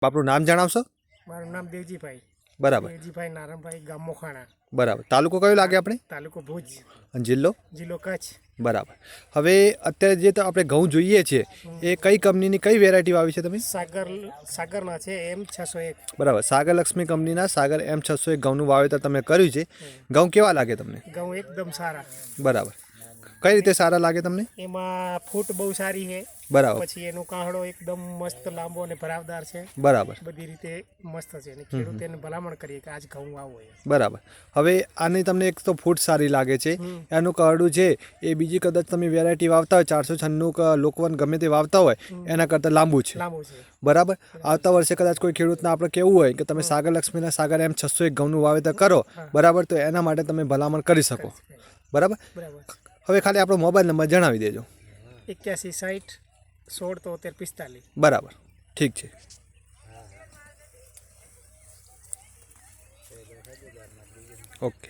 આપણું નામ જણાવશો? મારું નામ દેવજીભાઈ. બરાબર. દેવજીભાઈ નારાયણભાઈ, ગામ મોખાણા, બરાબર. તાલુકો કયો લાગે આપણે? તાલુકો ભુજ, અને જિલ્લો? જિલ્લો કચ્છ. બરાબર. હવે અત્યારે જે તો આપણે ઘઉં જોઈએ છે એ કઈ કંપનીની કઈ વેરાયટી વાવી છે તમે? સાગરના છે M601. બરાબર. સાગર લક્ષ્મી કંપનીના સાગર M601 ઘઉંનું વાવેતર તમે કર્યું છે. ઘઉં કેવા લાગે તમને? ઘઉં એકદમ સારા. બરાબર. કઈ રીતે સારા લાગે તમને? એમાં ફૂટ બહુ સારી છે. બરાબર. પછી એનો કાહડો એકદમ મસ્ત લાંબો અને ભરાવદાર છે. બરાબર. બધી રીતે મસ્ત છે અને ખેડૂતોને ભલામણ કરીએ કે આજ ઘઉં વાવો. બરાબર. હવે આની તમને એક તો ફૂટ સારી લાગે છે, એનું કરડું છે એ બીજી કદાચ તમે વેરાયટી વાવતા હોય 496 લોકવન ગમે તે વાવતા હોય એના કરતાં લાંબુ છે. બરાબર. આવતા વર્ષે કદાચ કોઈ ખેડૂતને આપણે કહેવું હોય કે તમે સાગર લક્ષ્મીના સાગર M601 ઘઉંનું વાવેતર કરો, બરાબર, તો એના માટે તમે ભલામણ કરી શકો. બરાબર. હવે ખાલી આપણો મોબાઈલ નંબર જણાવી દેજો. 8160 16 73 45. બરાબર. ઠીક છે. ઓકે.